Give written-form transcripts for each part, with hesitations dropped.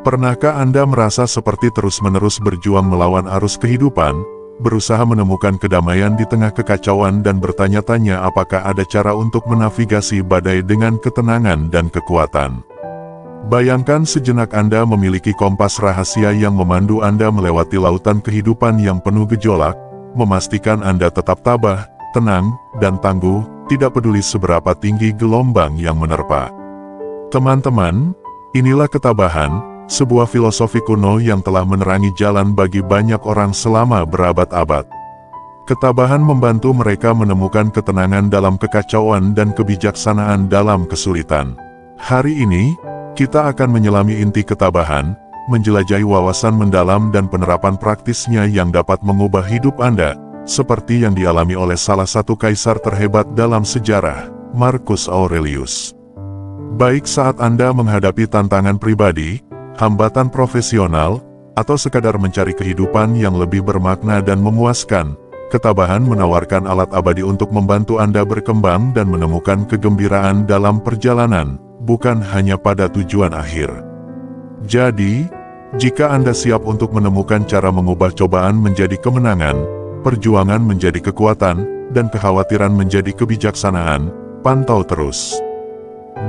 Pernahkah Anda merasa seperti terus-menerus berjuang melawan arus kehidupan, berusaha menemukan kedamaian di tengah kekacauan dan bertanya-tanya apakah ada cara untuk menavigasi badai dengan ketenangan dan kekuatan? Bayangkan sejenak Anda memiliki kompas rahasia yang memandu Anda melewati lautan kehidupan yang penuh gejolak, memastikan Anda tetap tabah, tenang, dan tangguh, tidak peduli seberapa tinggi gelombang yang menerpa. Teman-teman, inilah ketabahan, sebuah filosofi kuno yang telah menerangi jalan bagi banyak orang selama berabad-abad. Ketabahan membantu mereka menemukan ketenangan dalam kekacauan dan kebijaksanaan dalam kesulitan. Hari ini, kita akan menyelami inti ketabahan, menjelajahi wawasan mendalam dan penerapan praktisnya yang dapat mengubah hidup Anda, seperti yang dialami oleh salah satu kaisar terhebat dalam sejarah, Marcus Aurelius. Baik saat Anda menghadapi tantangan pribadi, hambatan profesional, atau sekadar mencari kehidupan yang lebih bermakna dan memuaskan, ketabahan menawarkan alat abadi untuk membantu Anda berkembang dan menemukan kegembiraan dalam perjalanan, bukan hanya pada tujuan akhir. Jadi, jika Anda siap untuk menemukan cara mengubah cobaan menjadi kemenangan, perjuangan menjadi kekuatan, dan kekhawatiran menjadi kebijaksanaan, pantau terus.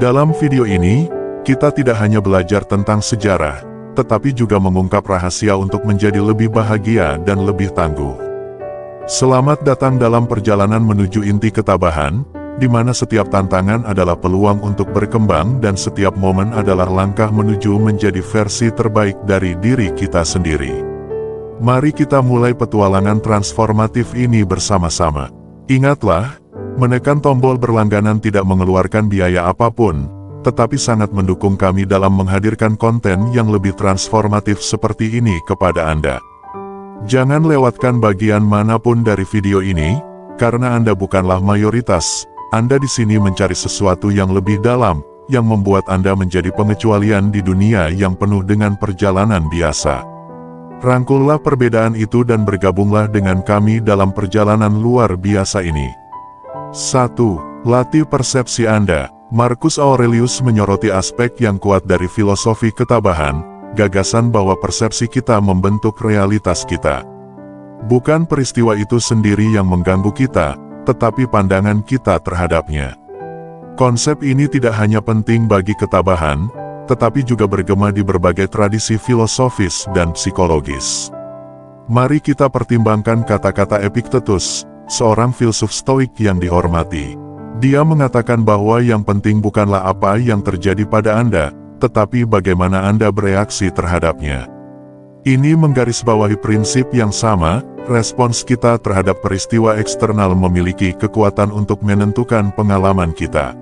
Dalam video ini, kita tidak hanya belajar tentang sejarah, tetapi juga mengungkap rahasia untuk menjadi lebih bahagia dan lebih tangguh. Selamat datang dalam perjalanan menuju inti ketabahan, di mana setiap tantangan adalah peluang untuk berkembang dan setiap momen adalah langkah menuju menjadi versi terbaik dari diri kita sendiri. Mari kita mulai petualangan transformatif ini bersama-sama. Ingatlah, menekan tombol berlangganan tidak mengeluarkan biaya apapun, tetapi sangat mendukung kami dalam menghadirkan konten yang lebih transformatif seperti ini kepada Anda. Jangan lewatkan bagian manapun dari video ini, karena Anda bukanlah mayoritas. Anda di sini mencari sesuatu yang lebih dalam, yang membuat Anda menjadi pengecualian di dunia yang penuh dengan perjalanan biasa. Rangkullah perbedaan itu dan bergabunglah dengan kami dalam perjalanan luar biasa ini. 1. Latih persepsi Anda. Marcus Aurelius menyoroti aspek yang kuat dari filosofi ketabahan, gagasan bahwa persepsi kita membentuk realitas kita. Bukan peristiwa itu sendiri yang mengganggu kita, tetapi pandangan kita terhadapnya. Konsep ini tidak hanya penting bagi ketabahan, tetapi juga bergema di berbagai tradisi filosofis dan psikologis. Mari kita pertimbangkan kata-kata Epictetus, seorang filsuf stoik yang dihormati. Dia mengatakan bahwa yang penting bukanlah apa yang terjadi pada Anda, tetapi bagaimana Anda bereaksi terhadapnya. Ini menggarisbawahi prinsip yang sama, respons kita terhadap peristiwa eksternal memiliki kekuatan untuk menentukan pengalaman kita.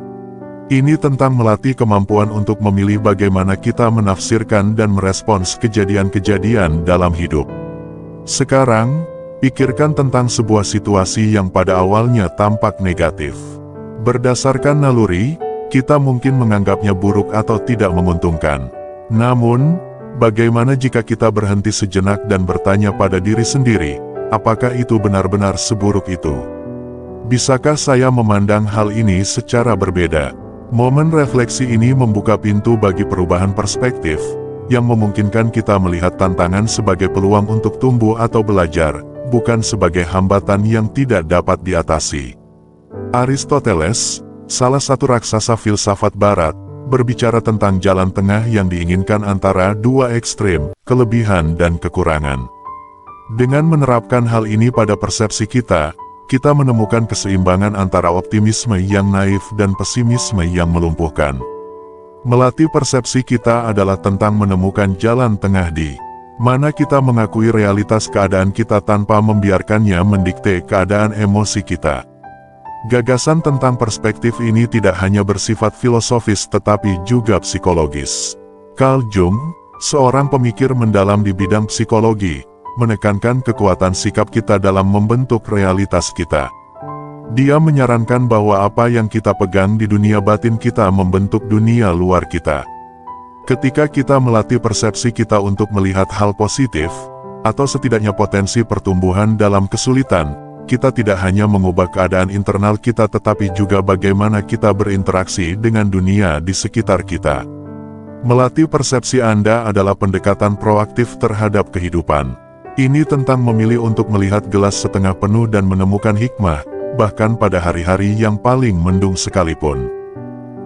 Ini tentang melatih kemampuan untuk memilih bagaimana kita menafsirkan dan merespons kejadian-kejadian dalam hidup. Sekarang, pikirkan tentang sebuah situasi yang pada awalnya tampak negatif. Berdasarkan naluri, kita mungkin menganggapnya buruk atau tidak menguntungkan. Namun, bagaimana jika kita berhenti sejenak dan bertanya pada diri sendiri, apakah itu benar-benar seburuk itu? Bisakah saya memandang hal ini secara berbeda? Momen refleksi ini membuka pintu bagi perubahan perspektif, yang memungkinkan kita melihat tantangan sebagai peluang untuk tumbuh atau belajar, bukan sebagai hambatan yang tidak dapat diatasi. Aristoteles, salah satu raksasa filsafat barat, berbicara tentang jalan tengah yang diinginkan antara dua ekstrem, kelebihan dan kekurangan. Dengan menerapkan hal ini pada persepsi kita menemukan keseimbangan antara optimisme yang naif dan pesimisme yang melumpuhkan. Melatih persepsi kita adalah tentang menemukan jalan tengah di mana kita mengakui realitas keadaan kita tanpa membiarkannya mendikte keadaan emosi kita. Gagasan tentang perspektif ini tidak hanya bersifat filosofis tetapi juga psikologis. Carl Jung, seorang pemikir mendalam di bidang psikologi, menekankan kekuatan sikap kita dalam membentuk realitas kita. Dia menyarankan bahwa apa yang kita pegang di dunia batin kita membentuk dunia luar kita. Ketika kita melatih persepsi kita untuk melihat hal positif, atau setidaknya potensi pertumbuhan dalam kesulitan, kita tidak hanya mengubah keadaan internal kita tetapi juga bagaimana kita berinteraksi dengan dunia di sekitar kita. Melatih persepsi Anda adalah pendekatan proaktif terhadap kehidupan. Ini tentang memilih untuk melihat gelas setengah penuh dan menemukan hikmah, bahkan pada hari-hari yang paling mendung sekalipun.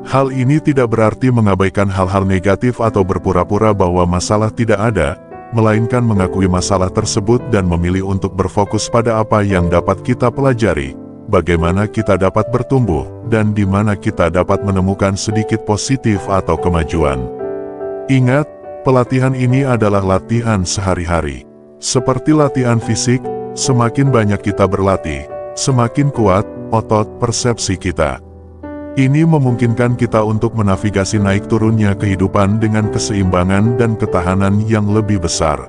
Hal ini tidak berarti mengabaikan hal-hal negatif atau berpura-pura bahwa masalah tidak ada, melainkan mengakui masalah tersebut dan memilih untuk berfokus pada apa yang dapat kita pelajari, bagaimana kita dapat bertumbuh, dan di mana kita dapat menemukan sedikit positif atau kemajuan. Ingat, pelatihan ini adalah latihan sehari-hari. Seperti latihan fisik, semakin banyak kita berlatih, semakin kuat otot persepsi kita. Ini memungkinkan kita untuk menavigasi naik turunnya kehidupan dengan keseimbangan dan ketahanan yang lebih besar.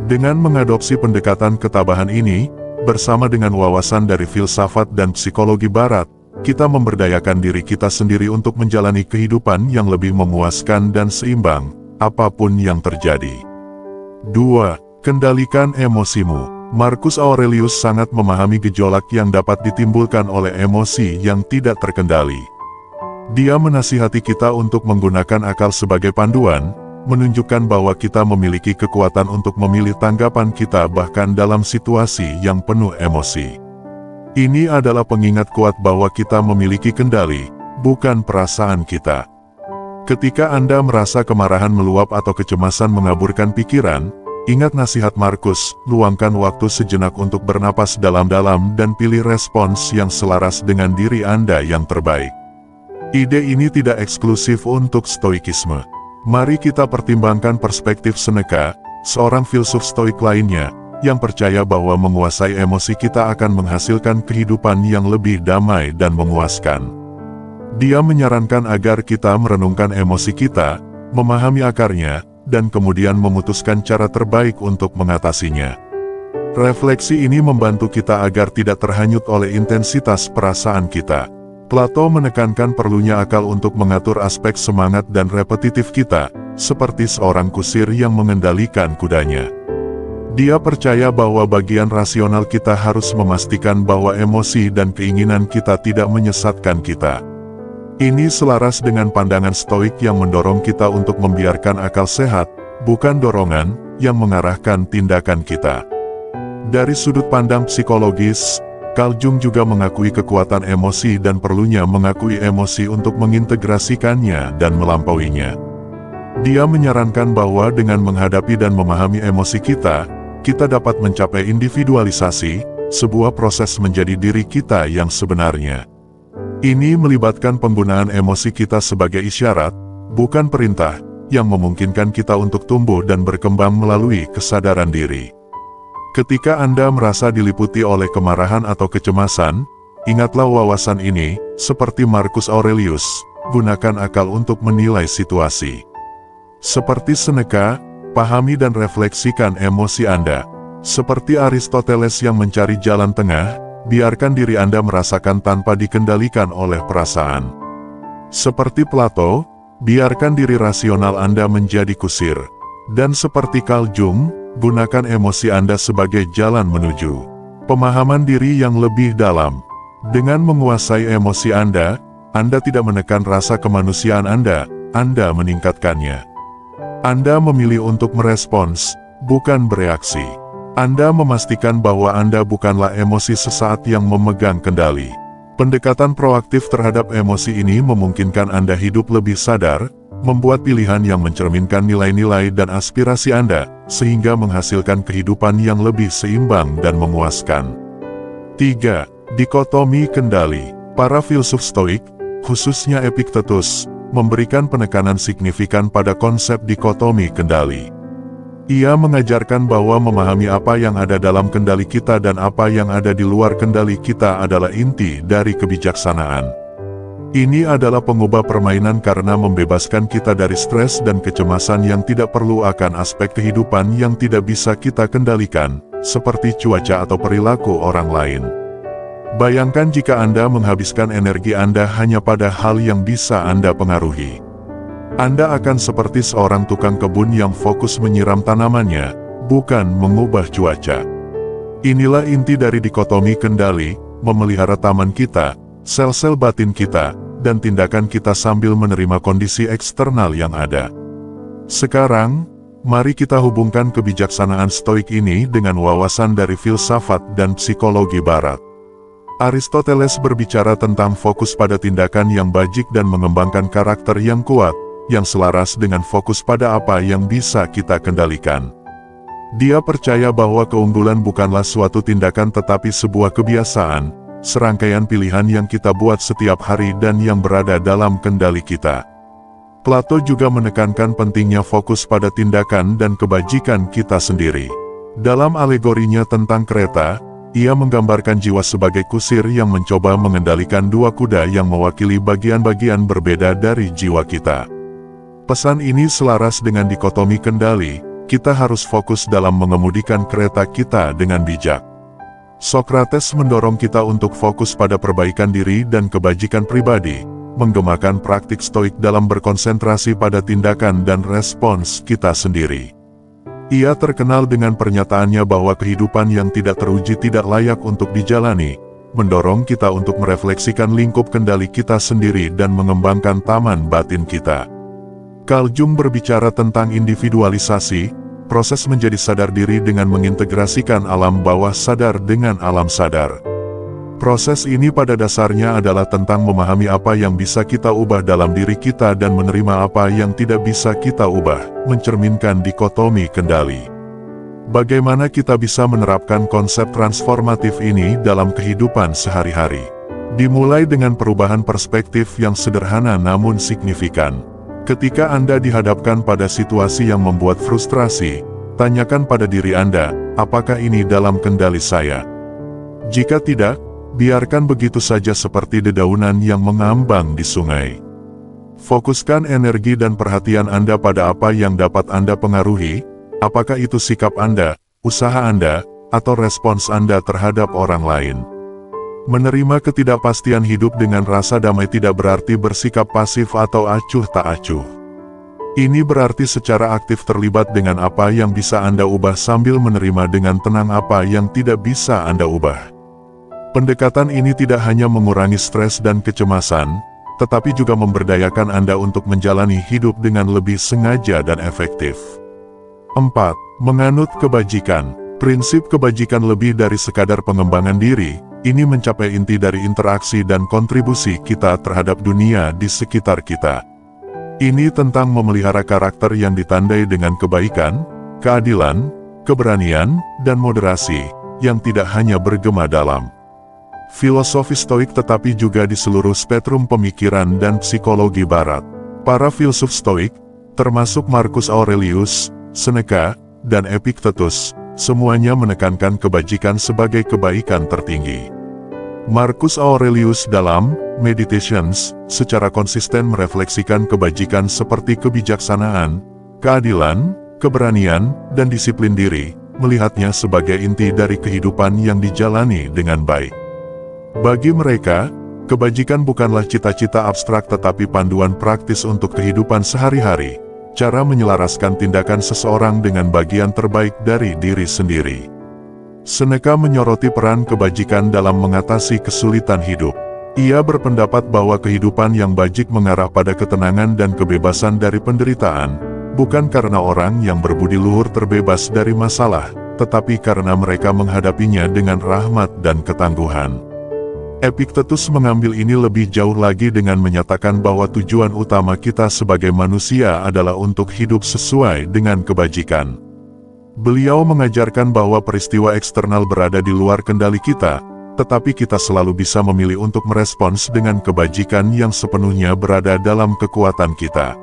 Dengan mengadopsi pendekatan ketabahan ini, bersama dengan wawasan dari filsafat dan psikologi barat, kita memberdayakan diri kita sendiri untuk menjalani kehidupan yang lebih memuaskan dan seimbang, apapun yang terjadi. 2. Kendalikan emosimu. Marcus Aurelius sangat memahami gejolak yang dapat ditimbulkan oleh emosi yang tidak terkendali. Dia menasihati kita untuk menggunakan akal sebagai panduan, menunjukkan bahwa kita memiliki kekuatan untuk memilih tanggapan kita bahkan dalam situasi yang penuh emosi. Ini adalah pengingat kuat bahwa kita memiliki kendali, bukan perasaan kita. Ketika Anda merasa kemarahan meluap atau kecemasan mengaburkan pikiran, ingat nasihat Marcus, luangkan waktu sejenak untuk bernapas dalam-dalam dan pilih respons yang selaras dengan diri Anda yang terbaik. Ide ini tidak eksklusif untuk stoikisme. Mari kita pertimbangkan perspektif Seneca, seorang filsuf stoik lainnya, yang percaya bahwa menguasai emosi kita akan menghasilkan kehidupan yang lebih damai dan memuaskan. Dia menyarankan agar kita merenungkan emosi kita, memahami akarnya, dan kemudian memutuskan cara terbaik untuk mengatasinya. Refleksi ini membantu kita agar tidak terhanyut oleh intensitas perasaan kita. Plato menekankan perlunya akal untuk mengatur aspek semangat dan repetitif kita, seperti seorang kusir yang mengendalikan kudanya. Dia percaya bahwa bagian rasional kita harus memastikan bahwa emosi dan keinginan kita tidak menyesatkan kita. Ini selaras dengan pandangan stoik yang mendorong kita untuk membiarkan akal sehat, bukan dorongan, yang mengarahkan tindakan kita. Dari sudut pandang psikologis, Carl Jung juga mengakui kekuatan emosi dan perlunya mengakui emosi untuk mengintegrasikannya dan melampauinya. Dia menyarankan bahwa dengan menghadapi dan memahami emosi kita dapat mencapai individualisasi, sebuah proses menjadi diri kita yang sebenarnya. Ini melibatkan penggunaan emosi kita sebagai isyarat, bukan perintah, yang memungkinkan kita untuk tumbuh dan berkembang melalui kesadaran diri. Ketika Anda merasa diliputi oleh kemarahan atau kecemasan, ingatlah wawasan ini, seperti Marcus Aurelius, gunakan akal untuk menilai situasi. Seperti Seneca, pahami dan refleksikan emosi Anda. Seperti Aristoteles yang mencari jalan tengah, biarkan diri Anda merasakan tanpa dikendalikan oleh perasaan. Seperti Plato, biarkan diri rasional Anda menjadi kusir. Dan seperti Carl Jung, gunakan emosi Anda sebagai jalan menuju pemahaman diri yang lebih dalam. Dengan menguasai emosi Anda tidak menekan rasa kemanusiaan Anda meningkatkannya. Anda memilih untuk merespons, bukan bereaksi. Anda memastikan bahwa Anda bukanlah emosi sesaat yang memegang kendali. Pendekatan proaktif terhadap emosi ini memungkinkan Anda hidup lebih sadar, membuat pilihan yang mencerminkan nilai-nilai dan aspirasi Anda, sehingga menghasilkan kehidupan yang lebih seimbang dan memuaskan. 3. Dikotomi kendali. Para filsuf stoik, khususnya Epictetus, memberikan penekanan signifikan pada konsep dikotomi kendali. Ia mengajarkan bahwa memahami apa yang ada dalam kendali kita dan apa yang ada di luar kendali kita adalah inti dari kebijaksanaan. Ini adalah pengubah permainan karena membebaskan kita dari stres dan kecemasan yang tidak perlu akan aspek kehidupan yang tidak bisa kita kendalikan, seperti cuaca atau perilaku orang lain. Bayangkan jika Anda menghabiskan energi Anda hanya pada hal yang bisa Anda pengaruhi. Anda akan seperti seorang tukang kebun yang fokus menyiram tanamannya, bukan mengubah cuaca. Inilah inti dari dikotomi kendali, memelihara taman kita, sel-sel batin kita, dan tindakan kita sambil menerima kondisi eksternal yang ada. Sekarang, mari kita hubungkan kebijaksanaan stoik ini dengan wawasan dari filsafat dan psikologi barat. Aristoteles berbicara tentang fokus pada tindakan yang bajik dan mengembangkan karakter yang kuat, yang selaras dengan fokus pada apa yang bisa kita kendalikan. Dia percaya bahwa keunggulan bukanlah suatu tindakan tetapi sebuah kebiasaan, serangkaian pilihan yang kita buat setiap hari dan yang berada dalam kendali kita. Plato juga menekankan pentingnya fokus pada tindakan dan kebajikan kita sendiri. Dalam alegorinya tentang kereta, ia menggambarkan jiwa sebagai kusir yang mencoba mengendalikan dua kuda yang mewakili bagian-bagian berbeda dari jiwa kita. Pesan ini selaras dengan dikotomi kendali, kita harus fokus dalam mengemudikan kereta kita dengan bijak. Sokrates mendorong kita untuk fokus pada perbaikan diri dan kebajikan pribadi, menggemakan praktik stoik dalam berkonsentrasi pada tindakan dan respons kita sendiri. Ia terkenal dengan pernyataannya bahwa kehidupan yang tidak teruji tidak layak untuk dijalani, mendorong kita untuk merefleksikan lingkup kendali kita sendiri dan mengembangkan taman batin kita. Carl Jung berbicara tentang individualisasi, proses menjadi sadar diri dengan mengintegrasikan alam bawah sadar dengan alam sadar. Proses ini pada dasarnya adalah tentang memahami apa yang bisa kita ubah dalam diri kita dan menerima apa yang tidak bisa kita ubah, mencerminkan dikotomi kendali. Bagaimana kita bisa menerapkan konsep transformatif ini dalam kehidupan sehari-hari? Dimulai dengan perubahan perspektif yang sederhana namun signifikan. Ketika Anda dihadapkan pada situasi yang membuat frustrasi, tanyakan pada diri Anda, apakah ini dalam kendali saya? Jika tidak, biarkan begitu saja seperti dedaunan yang mengambang di sungai. Fokuskan energi dan perhatian Anda pada apa yang dapat Anda pengaruhi, apakah itu sikap Anda, usaha Anda, atau respons Anda terhadap orang lain. Menerima ketidakpastian hidup dengan rasa damai tidak berarti bersikap pasif atau acuh tak acuh. Ini berarti secara aktif terlibat dengan apa yang bisa Anda ubah sambil menerima dengan tenang apa yang tidak bisa Anda ubah. Pendekatan ini tidak hanya mengurangi stres dan kecemasan, tetapi juga memberdayakan Anda untuk menjalani hidup dengan lebih sengaja dan efektif. 4. Menganut kebajikan. Prinsip kebajikan lebih dari sekadar pengembangan diri, ini mencapai inti dari interaksi dan kontribusi kita terhadap dunia di sekitar kita. Ini tentang memelihara karakter yang ditandai dengan kebaikan, keadilan, keberanian, dan moderasi, yang tidak hanya bergema dalam filosofi stoik tetapi juga di seluruh spektrum pemikiran dan psikologi barat. Para filsuf stoik, termasuk Marcus Aurelius, Seneca, dan Epictetus, semuanya menekankan kebajikan sebagai kebaikan tertinggi. Marcus Aurelius dalam Meditations secara konsisten merefleksikan kebajikan seperti kebijaksanaan, keadilan, keberanian, dan disiplin diri, melihatnya sebagai inti dari kehidupan yang dijalani dengan baik. Bagi mereka, kebajikan bukanlah cita-cita abstrak tetapi panduan praktis untuk kehidupan sehari-hari, cara menyelaraskan tindakan seseorang dengan bagian terbaik dari diri sendiri. Seneca menyoroti peran kebajikan dalam mengatasi kesulitan hidup. Ia berpendapat bahwa kehidupan yang bajik mengarah pada ketenangan dan kebebasan dari penderitaan, bukan karena orang yang berbudi luhur terbebas dari masalah, tetapi karena mereka menghadapinya dengan rahmat dan ketangguhan. Epictetus mengambil ini lebih jauh lagi dengan menyatakan bahwa tujuan utama kita sebagai manusia adalah untuk hidup sesuai dengan kebajikan. Beliau mengajarkan bahwa peristiwa eksternal berada di luar kendali kita, tetapi kita selalu bisa memilih untuk merespons dengan kebajikan yang sepenuhnya berada dalam kekuatan kita.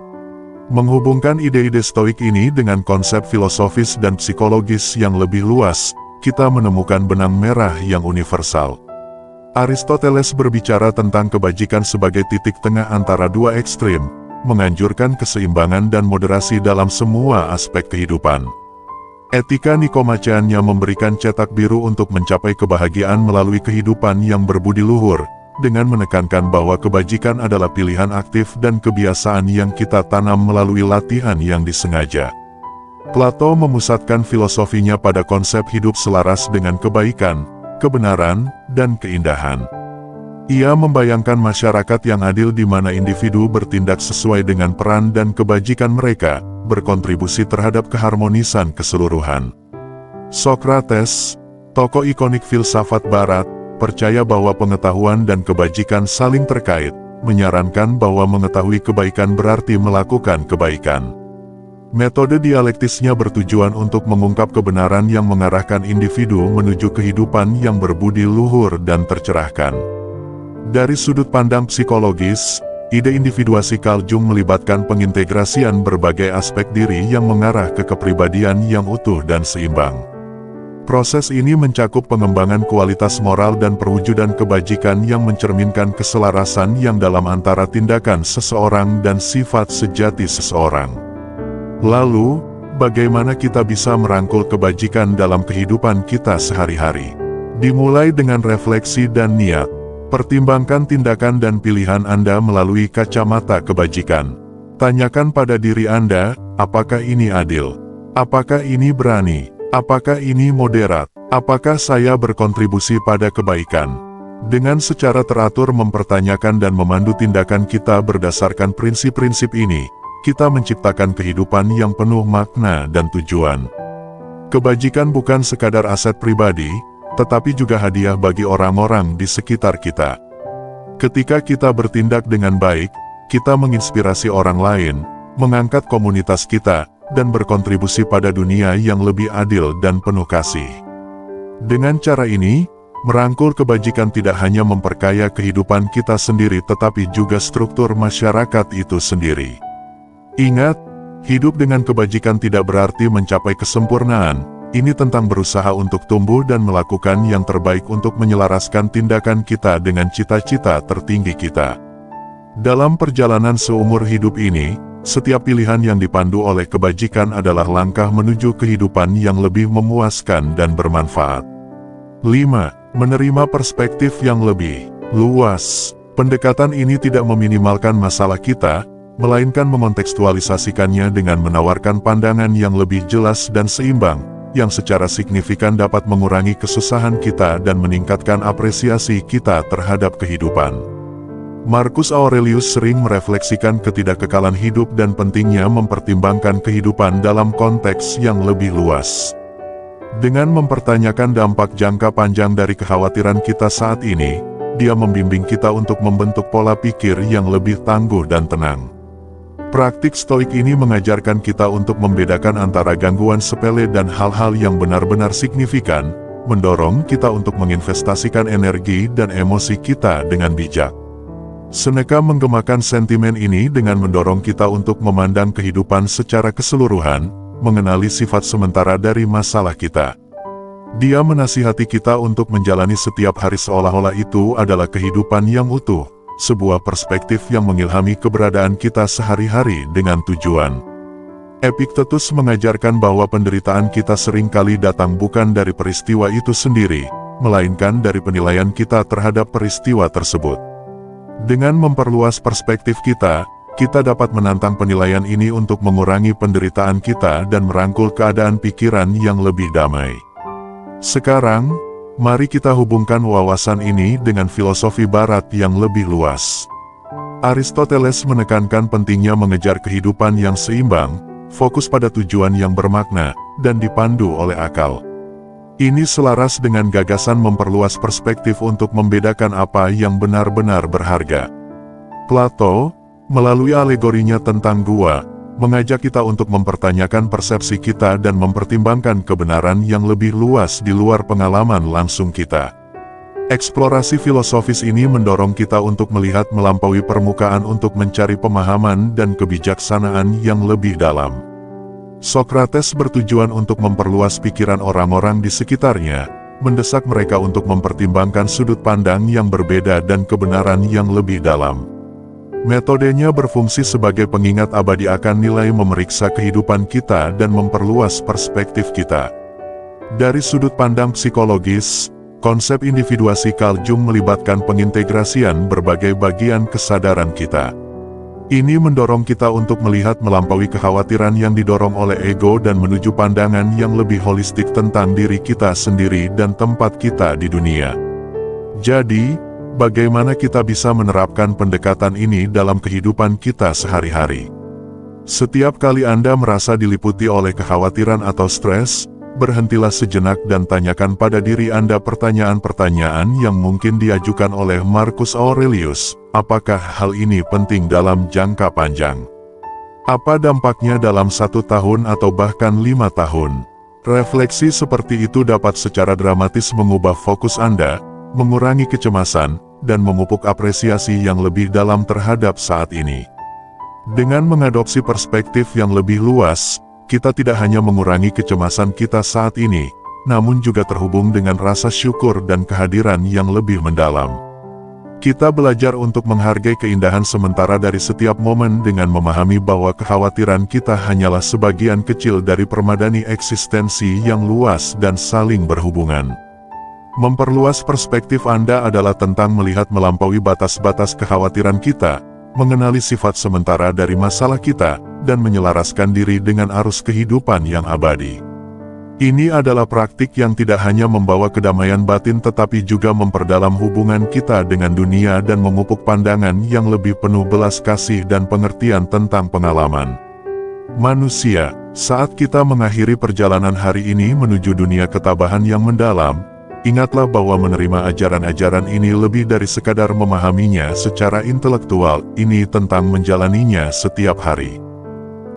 Menghubungkan ide-ide stoik ini dengan konsep filosofis dan psikologis yang lebih luas, kita menemukan benang merah yang universal. Aristoteles berbicara tentang kebajikan sebagai titik tengah antara dua ekstrim, menganjurkan keseimbangan dan moderasi dalam semua aspek kehidupan. Etika Nikomacheannya memberikan cetak biru untuk mencapai kebahagiaan melalui kehidupan yang berbudi luhur, dengan menekankan bahwa kebajikan adalah pilihan aktif dan kebiasaan yang kita tanam melalui latihan yang disengaja. Plato memusatkan filosofinya pada konsep hidup selaras dengan kebaikan, kebenaran, dan keindahan. Ia membayangkan masyarakat yang adil di mana individu bertindak sesuai dengan peran dan kebajikan mereka, berkontribusi terhadap keharmonisan keseluruhan. Sokrates, tokoh ikonik filsafat Barat, percaya bahwa pengetahuan dan kebajikan saling terkait, menyarankan bahwa mengetahui kebaikan berarti melakukan kebaikan. Metode dialektisnya bertujuan untuk mengungkap kebenaran yang mengarahkan individu menuju kehidupan yang berbudi luhur dan tercerahkan. Dari sudut pandang psikologis, ide individuasi Carl Jung melibatkan pengintegrasian berbagai aspek diri yang mengarah ke kepribadian yang utuh dan seimbang. Proses ini mencakup pengembangan kualitas moral dan perwujudan kebajikan yang mencerminkan keselarasan yang dalam antara tindakan seseorang dan sifat sejati seseorang. Lalu, bagaimana kita bisa merangkul kebajikan dalam kehidupan kita sehari-hari? Dimulai dengan refleksi dan niat. Pertimbangkan tindakan dan pilihan Anda melalui kacamata kebajikan. Tanyakan pada diri Anda, apakah ini adil? Apakah ini berani? Apakah ini moderat? Apakah saya berkontribusi pada kebaikan? Dengan secara teratur mempertanyakan dan memandu tindakan kita berdasarkan prinsip-prinsip ini, kita menciptakan kehidupan yang penuh makna dan tujuan. Kebajikan bukan sekadar aset pribadi, tetapi juga hadiah bagi orang-orang di sekitar kita. Ketika kita bertindak dengan baik, kita menginspirasi orang lain, mengangkat komunitas kita, dan berkontribusi pada dunia yang lebih adil dan penuh kasih. Dengan cara ini, merangkul kebajikan tidak hanya memperkaya kehidupan kita sendiri tetapi juga struktur masyarakat itu sendiri. Ingat, hidup dengan kebajikan tidak berarti mencapai kesempurnaan. Ini tentang berusaha untuk tumbuh dan melakukan yang terbaik untuk menyelaraskan tindakan kita dengan cita-cita tertinggi kita. Dalam perjalanan seumur hidup ini, setiap pilihan yang dipandu oleh kebajikan adalah langkah menuju kehidupan yang lebih memuaskan dan bermanfaat. 5. Menerima perspektif yang lebih luas. Pendekatan ini tidak meminimalkan masalah kita, melainkan mekontekstualisasikannya dengan menawarkan pandangan yang lebih jelas dan seimbang, yang secara signifikan dapat mengurangi kesusahan kita dan meningkatkan apresiasi kita terhadap kehidupan. Marcus Aurelius sering merefleksikan ketidakkekalan hidup dan pentingnya mempertimbangkan kehidupan dalam konteks yang lebih luas. Dengan mempertanyakan dampak jangka panjang dari kekhawatiran kita saat ini, dia membimbing kita untuk membentuk pola pikir yang lebih tangguh dan tenang. Praktik stoik ini mengajarkan kita untuk membedakan antara gangguan sepele dan hal-hal yang benar-benar signifikan, mendorong kita untuk menginvestasikan energi dan emosi kita dengan bijak. Seneca menggemakan sentimen ini dengan mendorong kita untuk memandang kehidupan secara keseluruhan, mengenali sifat sementara dari masalah kita. Dia menasihati kita untuk menjalani setiap hari seolah-olah itu adalah kehidupan yang utuh, sebuah perspektif yang mengilhami keberadaan kita sehari-hari dengan tujuan. Epictetus mengajarkan bahwa penderitaan kita seringkali datang bukan dari peristiwa itu sendiri, melainkan dari penilaian kita terhadap peristiwa tersebut. Dengan memperluas perspektif kita dapat menantang penilaian ini untuk mengurangi penderitaan kita dan merangkul keadaan pikiran yang lebih damai. Sekarang, mari kita hubungkan wawasan ini dengan filosofi Barat yang lebih luas. Aristoteles menekankan pentingnya mengejar kehidupan yang seimbang, fokus pada tujuan yang bermakna, dan dipandu oleh akal. Ini selaras dengan gagasan memperluas perspektif untuk membedakan apa yang benar-benar berharga. Plato, melalui alegorinya tentang gua, mengajak kita untuk mempertanyakan persepsi kita dan mempertimbangkan kebenaran yang lebih luas di luar pengalaman langsung kita. Eksplorasi filosofis ini mendorong kita untuk melihat melampaui permukaan untuk mencari pemahaman dan kebijaksanaan yang lebih dalam. Sokrates bertujuan untuk memperluas pikiran orang-orang di sekitarnya, mendesak mereka untuk mempertimbangkan sudut pandang yang berbeda dan kebenaran yang lebih dalam. Metodenya berfungsi sebagai pengingat abadi akan nilai memeriksa kehidupan kita dan memperluas perspektif kita. Dari sudut pandang psikologis, konsep individuasi Carl Jung melibatkan pengintegrasian berbagai bagian kesadaran kita. Ini mendorong kita untuk melihat melampaui kekhawatiran yang didorong oleh ego dan menuju pandangan yang lebih holistik tentang diri kita sendiri dan tempat kita di dunia. Jadi, bagaimana kita bisa menerapkan pendekatan ini dalam kehidupan kita sehari-hari. Setiap kali Anda merasa diliputi oleh kekhawatiran atau stres, berhentilah sejenak dan tanyakan pada diri Anda pertanyaan-pertanyaan yang mungkin diajukan oleh Marcus Aurelius. Apakah hal ini penting dalam jangka panjang? Apa dampaknya dalam 1 tahun atau bahkan 5 tahun? Refleksi seperti itu dapat secara dramatis mengubah fokus Anda, mengurangi kecemasan, dan memupuk apresiasi yang lebih dalam terhadap saat ini. Dengan mengadopsi perspektif yang lebih luas, kita tidak hanya mengurangi kecemasan kita saat ini, namun juga terhubung dengan rasa syukur dan kehadiran yang lebih mendalam. Kita belajar untuk menghargai keindahan sementara dari setiap momen dengan memahami bahwa kekhawatiran kita hanyalah sebagian kecil dari permadani eksistensi yang luas dan saling berhubungan. Memperluas perspektif Anda adalah tentang melihat melampaui batas-batas kekhawatiran kita, mengenali sifat sementara dari masalah kita, dan menyelaraskan diri dengan arus kehidupan yang abadi. Ini adalah praktik yang tidak hanya membawa kedamaian batin tetapi juga memperdalam hubungan kita dengan dunia dan memupuk pandangan yang lebih penuh belas kasih dan pengertian tentang pengalaman manusia. Saat kita mengakhiri perjalanan hari ini menuju dunia ketabahan yang mendalam, ingatlah bahwa menerima ajaran-ajaran ini lebih dari sekadar memahaminya secara intelektual, ini tentang menjalaninya setiap hari.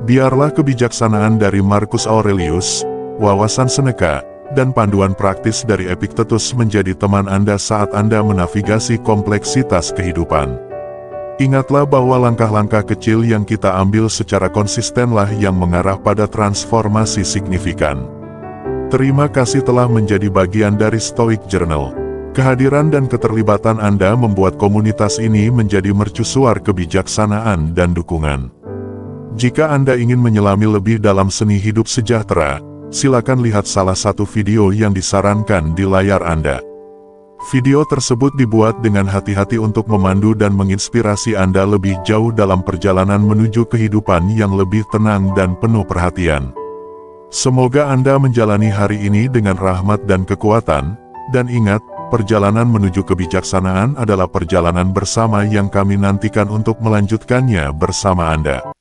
Biarlah kebijaksanaan dari Marcus Aurelius, wawasan Seneca, dan panduan praktis dari Epictetus menjadi teman Anda saat Anda menavigasi kompleksitas kehidupan. Ingatlah bahwa langkah-langkah kecil yang kita ambil secara konsistenlah yang mengarah pada transformasi signifikan. Terima kasih telah menjadi bagian dari Stoic Journal. Kehadiran dan keterlibatan Anda membuat komunitas ini menjadi mercusuar kebijaksanaan dan dukungan. Jika Anda ingin menyelami lebih dalam seni hidup sejahtera, silakan lihat salah satu video yang disarankan di layar Anda. Video tersebut dibuat dengan hati-hati untuk memandu dan menginspirasi Anda lebih jauh dalam perjalanan menuju kehidupan yang lebih tenang dan penuh perhatian. Semoga Anda menjalani hari ini dengan rahmat dan kekuatan, dan ingat, perjalanan menuju kebijaksanaan adalah perjalanan bersama yang kami nantikan untuk melanjutkannya bersama Anda.